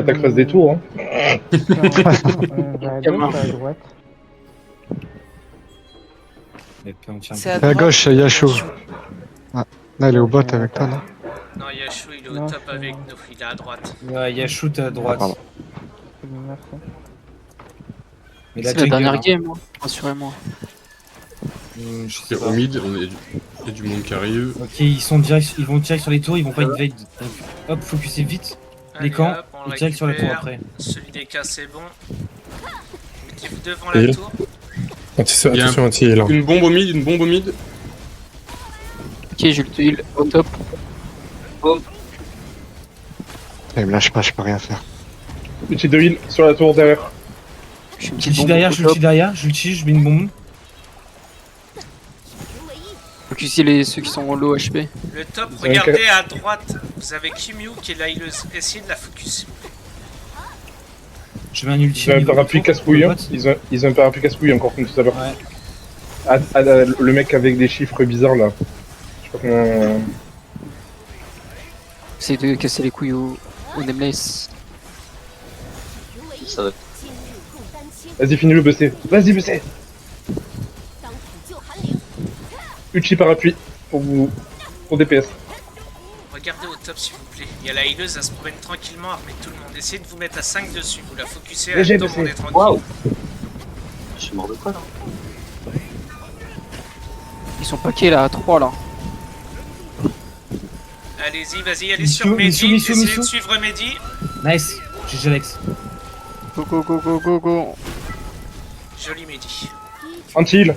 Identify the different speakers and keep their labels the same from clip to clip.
Speaker 1: Attaque face des tours, hein.
Speaker 2: On va à gauche ou à droite?
Speaker 3: C'est
Speaker 4: À gauche, il y a chaud. Ah, là, il est au bot avec toi, non?
Speaker 3: Non, Yashu, il est au
Speaker 2: Non,
Speaker 3: top
Speaker 2: c'est-
Speaker 3: avec nous, il est à droite.
Speaker 5: Ouais, il y a shoot à droite.
Speaker 4: Pardon.
Speaker 2: Merci.
Speaker 5: Mais
Speaker 6: C'est la
Speaker 5: jungle,
Speaker 6: dernière
Speaker 5: hein.
Speaker 6: game, hein, rassurez-moi.
Speaker 5: Je sais
Speaker 7: C'est
Speaker 5: pas.
Speaker 7: au mid, il y a du monde qui arrive.
Speaker 5: Ok, ils vont direct sur les tours, ils vont pas invade. Donc, hop, focussez vite les
Speaker 3: Allez,
Speaker 5: camps
Speaker 3: hop, on
Speaker 5: et direct sur la tour
Speaker 3: récupère.
Speaker 5: après.
Speaker 3: Celui des cas, c'est bon. Mettez-vous devant
Speaker 1: Et
Speaker 3: la
Speaker 1: il-
Speaker 3: tour.
Speaker 7: Il y a
Speaker 1: Attention, anti là.
Speaker 7: Une bombe au mid, une bombe au mid.
Speaker 6: Ok, je le heal au top.
Speaker 4: Il me lâche pas, je peux rien faire.
Speaker 1: Outil de heal sur la tour derrière.
Speaker 6: Je suis une
Speaker 5: Je
Speaker 6: petite
Speaker 5: suis
Speaker 6: bombe
Speaker 5: derrière,
Speaker 6: au
Speaker 5: je
Speaker 6: top.
Speaker 5: suis derrière, je l'utilise, je mets une bombe.
Speaker 6: Focuser ceux qui sont en low HP.
Speaker 3: Le top,
Speaker 1: Vous avez
Speaker 3: regardez à droite. Vous avez Kimyu qui est la healeuse. Essayez de la focus.
Speaker 5: Je mets un ulti.
Speaker 1: Ils ont
Speaker 5: au
Speaker 1: un
Speaker 5: niveau
Speaker 1: parapluie
Speaker 5: du tour,
Speaker 1: casse-couille, hein.
Speaker 5: le bot.
Speaker 1: Ils ont un parapluie casse-couille encore comme tout à l'heure.
Speaker 5: Ouais.
Speaker 1: Le mec avec des chiffres bizarres là. Je sais pas comment.
Speaker 6: Essaye de casser les couilles au Nameless.
Speaker 8: Ça va.
Speaker 1: Vas-y, finis le BC. Vas-y, BC. Uchi parapluie pour vous. Pour DPS.
Speaker 3: Regardez au top s'il vous plaît. Il y a la healeuse, elle se promène tranquillement avec tout le monde. Essayez de vous mettre à 5 dessus. Vous la focussez,
Speaker 1: Léger,
Speaker 3: tout le monde
Speaker 1: baissé.
Speaker 3: est tranquille.
Speaker 8: Waouh. Je suis mort de quoi là?
Speaker 6: Ils sont paquets là, à 3 là.
Speaker 3: Allez-y, vas-y, allez
Speaker 5: Mission,
Speaker 3: sur Mehdi.
Speaker 5: mission, mission,
Speaker 3: Essayez
Speaker 5: mission.
Speaker 3: de suivre Mehdi.
Speaker 5: Nice. GG Alex.
Speaker 6: Go go go go go go.
Speaker 3: Joli Mehdi.
Speaker 1: Anti-heal.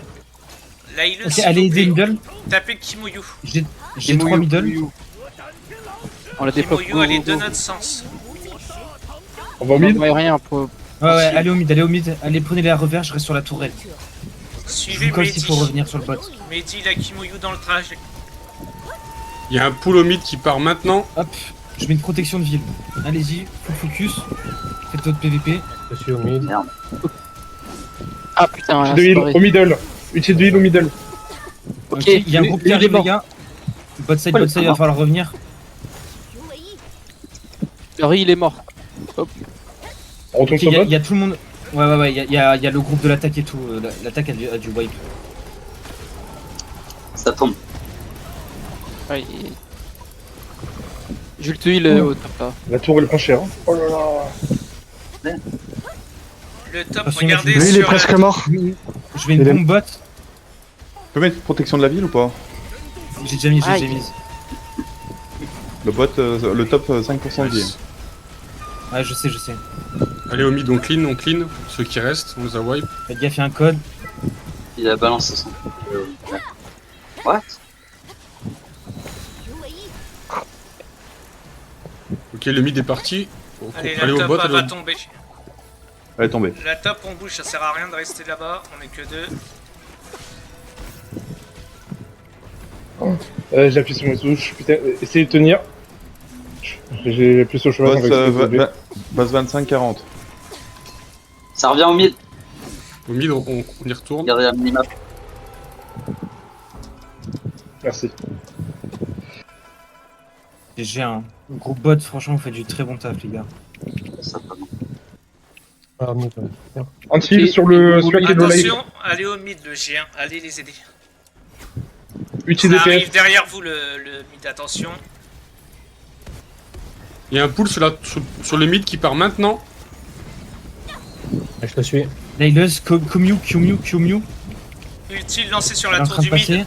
Speaker 3: La healeuse,
Speaker 5: Ok,
Speaker 3: s'il
Speaker 5: allez
Speaker 3: vous
Speaker 5: aider
Speaker 3: plaît.
Speaker 5: middle.
Speaker 3: Tapez Kimuyu.
Speaker 5: J'ai 3 middle.
Speaker 6: On la dépop.
Speaker 3: Kimuyu, elle est de notre sens.
Speaker 1: On va au mid.
Speaker 6: Rien pour.
Speaker 5: Ouais, ouais, allez au mid. Allez, prenez-les à revers, je reste sur la tourelle. Je
Speaker 3: Suivez
Speaker 5: vous colle s'il
Speaker 3: Mehdi.
Speaker 5: faut revenir sur le bot.
Speaker 3: Mehdi, la Kimuyu dans le trajet.
Speaker 7: Il y a un pool au mid qui part maintenant.
Speaker 5: Hop, je mets une protection de ville. Allez-y, full focus. Faites votre PVP.
Speaker 1: Je suis au mid.
Speaker 6: Ah putain,
Speaker 1: Uchi de heal au middle. Uchi de heal au middle.
Speaker 5: Ok, il y a un groupe qui
Speaker 6: lui, il est
Speaker 5: arrive, les
Speaker 6: mort.
Speaker 5: gars. Bot side, il va falloir revenir.
Speaker 6: Larry il est mort.
Speaker 1: On retourne
Speaker 5: Ok,
Speaker 1: sur
Speaker 5: il
Speaker 1: bot.
Speaker 5: y a tout le monde. Ouais, il y a le groupe de l'attaque et tout. L'attaque a du wipe.
Speaker 8: Ça tombe.
Speaker 6: Ouais, Jules te heal au top là.
Speaker 1: La tour elle prend cher. Hein. Oh là là.
Speaker 3: Le top,
Speaker 5: Attention,
Speaker 3: regardez
Speaker 4: Lui, il est
Speaker 3: sur
Speaker 4: presque
Speaker 3: la...
Speaker 4: mort.
Speaker 5: Je mets une
Speaker 4: Il est-
Speaker 5: bombe bot.
Speaker 9: Tu peux mettre protection de la ville ou pas?
Speaker 5: J'ai déjà mis,
Speaker 6: Aïe.
Speaker 9: Le bot, le top 5% de vie.
Speaker 5: Ouais, je sais.
Speaker 7: Allez au mid, on clean. Ceux qui restent, on les a wipe.
Speaker 5: Faites gaffe, il y a un code.
Speaker 8: Il a balancé son. What?
Speaker 7: Ok, le mid est parti. Faut
Speaker 3: Allez,
Speaker 7: aller
Speaker 3: la
Speaker 7: au
Speaker 3: top
Speaker 7: bot,
Speaker 3: elle
Speaker 7: aller
Speaker 3: va
Speaker 7: au...
Speaker 3: tomber.
Speaker 9: Elle est tombée.
Speaker 3: La top, on bouge, ça sert à rien de rester là-bas. On est que deux.
Speaker 1: J'appuie sur mes touches. Putain, essayez de tenir. J'ai appuyé sur le chemin.
Speaker 9: Base 25-40.
Speaker 8: Ça revient au mid.
Speaker 7: Au mid, on y retourne.
Speaker 8: Regardez la minimap.
Speaker 1: Merci.
Speaker 5: J'ai un groupe bot, franchement, vous faites du très bon taf, les gars.
Speaker 8: Ça va.
Speaker 1: Anti-heal sur le celui qui est de live.
Speaker 3: Attention, allez au mid, le G1. Allez les aider.
Speaker 1: Uchi
Speaker 3: Ça
Speaker 1: DPS.
Speaker 3: arrive derrière vous, le mid. Attention.
Speaker 7: Il y a un pool sur le mid qui part maintenant.
Speaker 1: Je te suis.
Speaker 5: Layleuse, Kumyu.
Speaker 3: Utile lancé sur
Speaker 5: Elle est
Speaker 3: la
Speaker 5: en
Speaker 3: tour
Speaker 5: train de
Speaker 3: du mid.
Speaker 5: passer.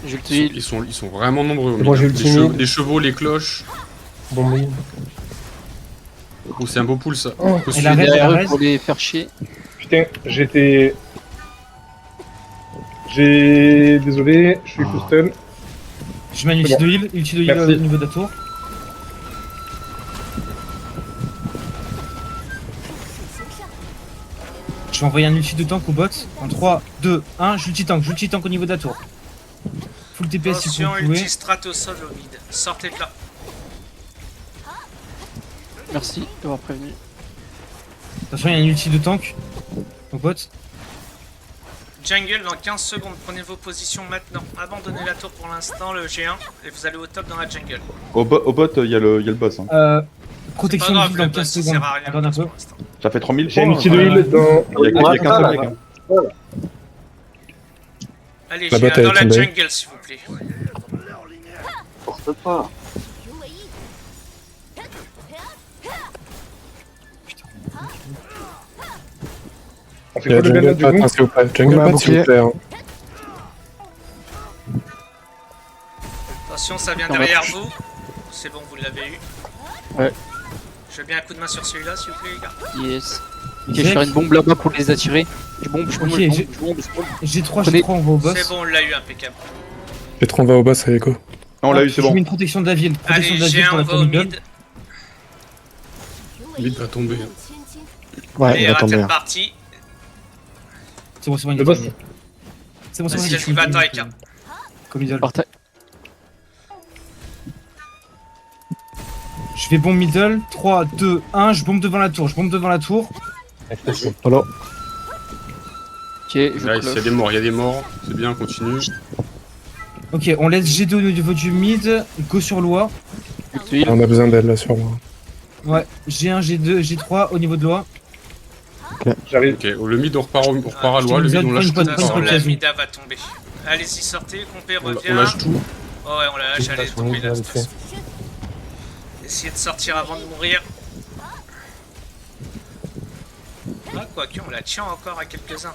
Speaker 6: Jules te heal.
Speaker 7: Ils sont vraiment nombreux au mid.
Speaker 1: Bon, j'ai eu le
Speaker 7: Les
Speaker 1: timide.
Speaker 7: les chevaux, les cloches.
Speaker 1: Bon mid.
Speaker 7: Oh, c'est un beau pool ça.
Speaker 1: Oh.
Speaker 7: Faut
Speaker 5: Elle
Speaker 7: suivre.
Speaker 5: arrête, elle
Speaker 6: Derrière eux
Speaker 5: arrête.
Speaker 6: pour les faire chier.
Speaker 1: Putain, j'étais. Désolé, je suis full stun.
Speaker 5: Je mets un ulti
Speaker 1: C'est bon.
Speaker 5: de heal,
Speaker 1: Merci.
Speaker 5: au niveau de la tour. Je vais envoyer un ulti de tank au bot. En 3, 2, 1, j'ulti tank au niveau de la tour. Full TPS si
Speaker 3: Attention,
Speaker 5: vous pouvez.
Speaker 3: ulti strat au sol au mid. Sortez de là.
Speaker 6: Merci d'avoir prévenu.
Speaker 5: Attention, il y a un ulti de tank au bot.
Speaker 3: Jungle dans 15 secondes. Prenez vos positions maintenant. Abandonnez la tour pour l'instant, le G1. Et vous allez au top dans la jungle.
Speaker 9: Au bot, il y a le boss. Hein.
Speaker 5: Protection
Speaker 3: Pas
Speaker 5: de
Speaker 3: grave,
Speaker 5: vie
Speaker 3: le
Speaker 5: dans
Speaker 3: boss
Speaker 5: 15
Speaker 3: ça
Speaker 5: secondes.
Speaker 3: sert à rien
Speaker 5: Attends un peu.
Speaker 3: pour l'instant.
Speaker 9: Ça fait 3000
Speaker 1: J'ai
Speaker 9: points.
Speaker 1: un outil de heal dans.
Speaker 9: Il y a qu'un seul mec. Hein.
Speaker 3: Allez,
Speaker 10: La
Speaker 3: j'ai
Speaker 10: botte,
Speaker 3: un
Speaker 10: elle
Speaker 3: dans
Speaker 10: est
Speaker 3: la
Speaker 10: tombée.
Speaker 3: jungle s'il vous plaît.
Speaker 8: Porte pas.
Speaker 1: On fait
Speaker 10: Il y a
Speaker 1: quoi le
Speaker 10: jungle
Speaker 1: Bernard du
Speaker 10: bot,
Speaker 1: coup
Speaker 10: hein, s'il vous plaît.
Speaker 4: On
Speaker 10: Jungle
Speaker 4: met un
Speaker 10: bot, s'il vous
Speaker 4: bouclier.
Speaker 10: plaît. Hein.
Speaker 3: Attention, ça vient
Speaker 6: On va
Speaker 3: derrière
Speaker 6: toucher.
Speaker 3: vous. C'est bon, vous l'avez eu.
Speaker 6: Ouais.
Speaker 3: Je veux bien un coup de main sur celui-là s'il vous plaît les gars.
Speaker 6: Yes. Ok, je vais faire une bombe là-bas pour les attirer. Je bombe, je bombe,
Speaker 5: Ok,
Speaker 6: je bombe,
Speaker 5: j'ai-
Speaker 6: je bombe, je bombe.
Speaker 5: G3,
Speaker 6: Prenez-
Speaker 5: G3, on va au boss.
Speaker 3: C'est bon, on l'a eu, impeccable.
Speaker 10: Les 30 va au boss, allez go.
Speaker 9: Non, on l'a eu, c'est
Speaker 5: Je
Speaker 9: bon.
Speaker 5: mets une protection de la ville. Protection
Speaker 3: Allez,
Speaker 5: de la
Speaker 3: j'ai
Speaker 5: ville pour
Speaker 3: un
Speaker 5: la
Speaker 3: va au
Speaker 5: middle.
Speaker 3: mid.
Speaker 7: Mid va tomber.
Speaker 4: Ouais,
Speaker 3: Allez,
Speaker 4: il va
Speaker 3: raté
Speaker 4: tomber.
Speaker 3: de
Speaker 4: hein.
Speaker 3: partie.
Speaker 5: C'est bon, il
Speaker 1: Le
Speaker 5: est
Speaker 1: boss.
Speaker 5: terminé. C'est bon,
Speaker 3: Vas-y,
Speaker 5: je
Speaker 3: vas-y,
Speaker 5: suis
Speaker 3: va,
Speaker 5: terminé.
Speaker 3: Tarek, hein.
Speaker 5: Comme idole.
Speaker 6: Partage.
Speaker 5: Je vais bombe middle. 3, 2, 1. Je bombe devant la tour. Je bombe devant la tour.
Speaker 4: Voilà.
Speaker 6: Ok, je
Speaker 7: Là, il y a
Speaker 6: cloche.
Speaker 7: des morts, il y a des morts. C'est bien, continue.
Speaker 5: Ok, on laisse G2 au niveau du mid. Go sur loi.
Speaker 6: Ult heal.
Speaker 10: On a besoin d'elle là sur moi.
Speaker 5: Ouais, G1, G2, G3 au niveau de loi.
Speaker 1: J'arrive.
Speaker 7: Ok, le mid, on repart à loi. Le mid, on lâche tout.
Speaker 5: Bonne
Speaker 3: De toute façon,
Speaker 5: bonne
Speaker 3: la
Speaker 5: case.
Speaker 3: Mida va tomber. Allez-y, sortez, compé
Speaker 7: On
Speaker 3: revient.
Speaker 7: lâche tout.
Speaker 3: Oh ouais, on la lâche, elle est tombée là. de toute façon. Essayez de sortir avant de mourir. Ah, quoique, on la tient encore à quelques-uns.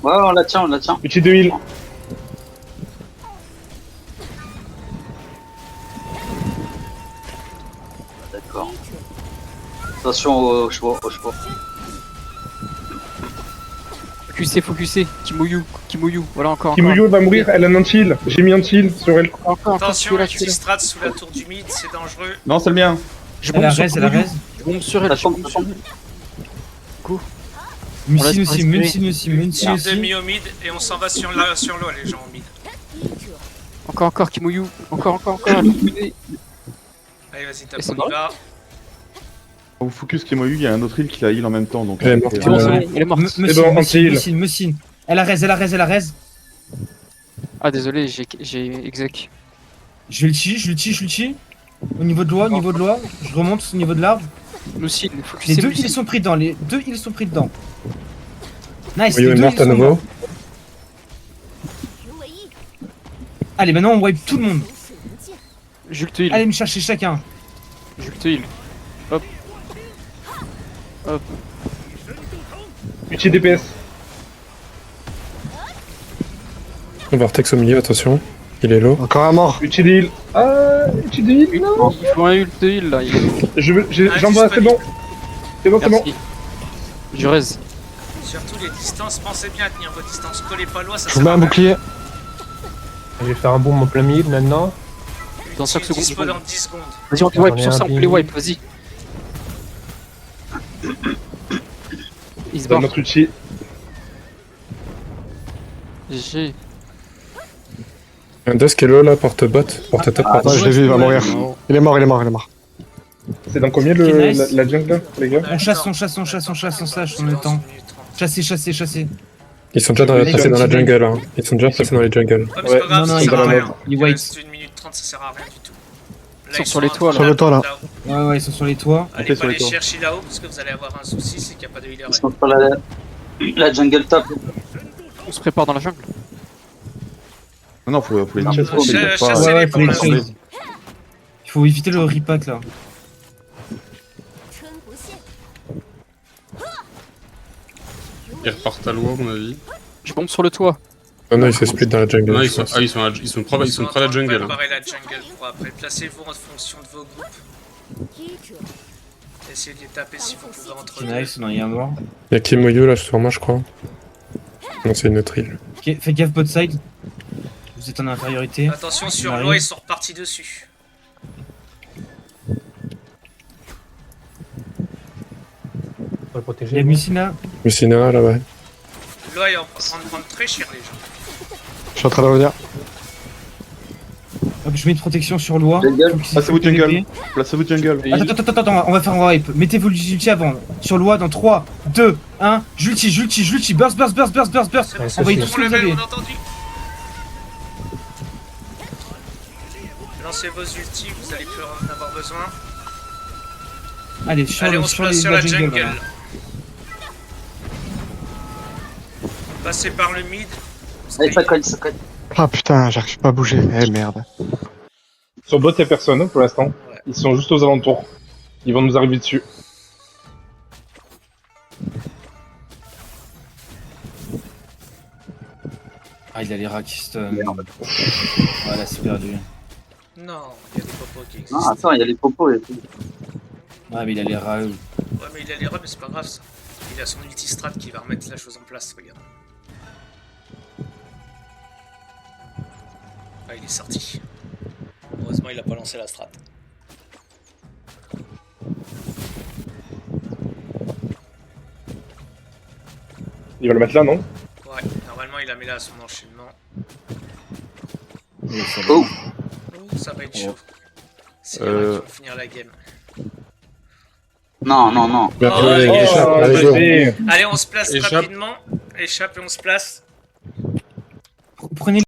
Speaker 8: Ouais, on la tient, on la tient.
Speaker 1: Outil de heal.
Speaker 8: D'accord. Attention aux chevaux, aux chevaux.
Speaker 6: Focusez, focusez. Kimoyu. Voilà encore. encore.
Speaker 1: Kimuyo va mourir, elle a un anti-heal. J'ai mis un anti-heal sur elle.
Speaker 6: Encore,
Speaker 3: Attention,
Speaker 6: tu es là,
Speaker 3: un
Speaker 6: tu es
Speaker 3: petit
Speaker 6: là.
Speaker 3: strat sous la tour du mid, c'est dangereux.
Speaker 9: Non, c'est le mien.
Speaker 6: Je
Speaker 5: Elle
Speaker 6: bombe
Speaker 5: a
Speaker 6: sur
Speaker 5: raise, elle a
Speaker 6: Kimoyu.
Speaker 5: raise.
Speaker 6: Je bombe sur elle,
Speaker 8: Ça
Speaker 6: je
Speaker 8: tombe,
Speaker 6: bombe
Speaker 8: ça
Speaker 6: sur
Speaker 8: tombe.
Speaker 6: elle.
Speaker 5: Musin
Speaker 6: laisse
Speaker 5: aussi,
Speaker 6: respirer.
Speaker 5: Musin aussi, Musin
Speaker 3: Une
Speaker 5: aussi.
Speaker 3: demi au mid et on s'en va sur l'eau les gens au mid.
Speaker 6: Encore, Kimoyu. Encore. Allez.
Speaker 3: Allez, vas-y, tape,
Speaker 6: Et c'est
Speaker 3: on
Speaker 6: bon
Speaker 3: y va.
Speaker 9: Au focus qui m'a eu, il y a un autre heal qui l'a heal en même temps. Donc,
Speaker 10: Elle est morte.
Speaker 6: C'est bon, c'est bon, elle est morte.
Speaker 5: Musin. Elle a raise.
Speaker 6: Ah, désolé, j'ai exec.
Speaker 5: Je le tue. Au niveau de loi, je remonte au niveau de l'arbre.
Speaker 6: Musin,
Speaker 5: Les
Speaker 6: focusez
Speaker 5: deux
Speaker 6: Musin.
Speaker 5: ils sont pris dedans, Nice,
Speaker 10: Oui,
Speaker 5: les
Speaker 10: est
Speaker 5: deux
Speaker 10: morte
Speaker 5: ils
Speaker 10: à
Speaker 5: sont
Speaker 10: nouveau.
Speaker 5: morts. Allez, maintenant on wipe tout le monde.
Speaker 6: Jules te heal.
Speaker 5: Allez me chercher chacun.
Speaker 6: Jules te heal.
Speaker 1: Outil DPS.
Speaker 10: Vortex au milieu, attention. Il est low.
Speaker 4: Encore un mort.
Speaker 1: Outil de heal. Ah, outil de heal, non.
Speaker 6: Il faut un ult de heal là.
Speaker 1: J'envoie, c'est bon. C'est bon.
Speaker 6: Merci. Je raise.
Speaker 3: Surtout les distances, pensez bien à tenir vos distances. Collez pas loin, ça
Speaker 4: Je vous mets un bouclier.
Speaker 2: Je vais faire un bombe en plein milieu maintenant.
Speaker 6: Dans 5 secondes.
Speaker 3: Dispo dans 10 secondes.
Speaker 6: Vas-y, on te
Speaker 2: J'en
Speaker 6: wipe
Speaker 2: ai
Speaker 6: sur
Speaker 2: un
Speaker 6: ça, on peut les
Speaker 2: ping.
Speaker 6: wipe, vas-y. Il se
Speaker 1: Dans
Speaker 6: barre.
Speaker 1: notre outil.
Speaker 6: GG.
Speaker 10: Un Dusk est low là, porte bot. Porte top.
Speaker 8: Ah,
Speaker 10: pardon.
Speaker 4: Ouais, je l'ai vu, il va mourir. Il est mort.
Speaker 1: C'est dans combien
Speaker 5: Ok, nice.
Speaker 1: la jungle là, les gars?
Speaker 5: On chasse, on slash, on a le temps. Chasser.
Speaker 10: Ils sont déjà
Speaker 1: Ils
Speaker 10: passés
Speaker 1: sont
Speaker 10: dans la
Speaker 1: activés.
Speaker 10: jungle. Hein. Ils sont déjà passés dans les jungles.
Speaker 3: Ouais, mais c'est
Speaker 1: Ouais,
Speaker 3: pas grave,
Speaker 5: non,
Speaker 3: ça
Speaker 5: il
Speaker 3: sert à
Speaker 1: va
Speaker 3: rien.
Speaker 5: il
Speaker 3: Il
Speaker 5: wait.
Speaker 3: reste 1 minute 30, ça sert à rien du tout.
Speaker 6: Ils sont sur les toits, là.
Speaker 4: Sur le toit, là.
Speaker 5: Ouais, ils sont sur les toits.
Speaker 3: Allez
Speaker 9: Ok, sur
Speaker 3: pas
Speaker 9: les
Speaker 3: les
Speaker 9: toits.
Speaker 3: chercher là-haut parce que vous allez avoir un souci, c'est qu'il n'y a pas de healer.
Speaker 8: Ils sont sur la jungle top.
Speaker 6: On se prépare dans la jungle.
Speaker 9: Non, faut les
Speaker 5: Non,
Speaker 9: tirer.
Speaker 5: faut-
Speaker 9: Ils peuvent pas-
Speaker 3: chasser
Speaker 5: Ouais,
Speaker 3: les
Speaker 5: faut les
Speaker 3: bombes.
Speaker 5: tuer. Il faut éviter le repack là.
Speaker 7: Ils repartent à loi, à mon avis.
Speaker 6: Je bombe sur le toit.
Speaker 10: Non, ils se split dans la jungle.
Speaker 7: Non,
Speaker 10: je
Speaker 7: ils sont
Speaker 10: pense.
Speaker 7: ils sont près de la jungle. hein.
Speaker 3: Préparez la jungle pour après. Placez-vous en fonction de vos groupes. Essayez de les taper si vous pouvez entre
Speaker 5: Ok,
Speaker 3: deux.
Speaker 5: nice, non, il y a un mort.
Speaker 10: Il y a Kimoyo là sur moi, je crois. Non, c'est une autre île.
Speaker 5: Ok, faites gaffe bot side. Vous êtes en infériorité.
Speaker 3: Attention sur
Speaker 5: arrive.
Speaker 3: l'eau, ils sont repartis dessus.
Speaker 2: Faut le protéger.
Speaker 5: Il y a Musin là.
Speaker 10: Lucina là, ouais.
Speaker 3: L'eau est en train de prendre très cher les gens.
Speaker 4: Je suis en train de revenir.
Speaker 5: Hop, je mets une protection sur loi.
Speaker 8: Jungle.
Speaker 9: Passez-vous jungle. Placez-vous jungle.
Speaker 5: Attends, on va faire un wipe. Mettez vos ulti avant. Sur loi dans 3, 2, 1. J'ulti. Burst.
Speaker 3: C'est bon,
Speaker 2: Ouais,
Speaker 3: c'est
Speaker 5: envoyez
Speaker 3: bon,
Speaker 5: tout ce
Speaker 3: on
Speaker 5: que
Speaker 3: le
Speaker 5: vous
Speaker 3: met,
Speaker 5: avez.
Speaker 3: on a entendu. Lancez vos ultis, vous allez plus en avoir besoin.
Speaker 5: Allez, sur,
Speaker 3: Allez,
Speaker 5: le,
Speaker 3: on se
Speaker 5: sur,
Speaker 3: place
Speaker 5: les,
Speaker 3: sur la jungle.
Speaker 5: voilà.
Speaker 3: Passez par le mid.
Speaker 8: Allez, ça cogne, ça cogne.
Speaker 4: Ah putain, j'arrive pas à bouger. Eh merde.
Speaker 1: Sur bot, y'a personne hein, pour l'instant.
Speaker 3: Ouais.
Speaker 1: Ils sont juste aux alentours. Ils vont nous arriver dessus.
Speaker 5: Ah, il a les rats qui stun.
Speaker 8: Merde.
Speaker 5: Voilà, c'est perdu.
Speaker 3: Non, il y a des popos qui existent.
Speaker 8: Non, attends, il y a les popos et tout.
Speaker 5: Ouais, mais il a les rats.
Speaker 3: Ouais, mais il a les rats, mais c'est pas grave ça. Il a son multistrat qui va remettre la chose en place, regarde. Ah, il est sorti. Heureusement, il a pas lancé la strat.
Speaker 1: Il va le mettre là, non?
Speaker 3: Ouais, normalement, il a mis là son enchaînement.
Speaker 8: Oh.
Speaker 3: Oh, ça va être chaud. C'est les rats qui vont finir la game.
Speaker 8: Non, non, non.
Speaker 10: Bien
Speaker 3: Oh,
Speaker 10: joué,
Speaker 3: oh,
Speaker 10: Guichard,
Speaker 1: Oh,
Speaker 10: bien joué.
Speaker 1: j'ai-
Speaker 3: Allez, on se place
Speaker 7: Échappe.
Speaker 3: rapidement. Échappe et on se place.
Speaker 5: Prenez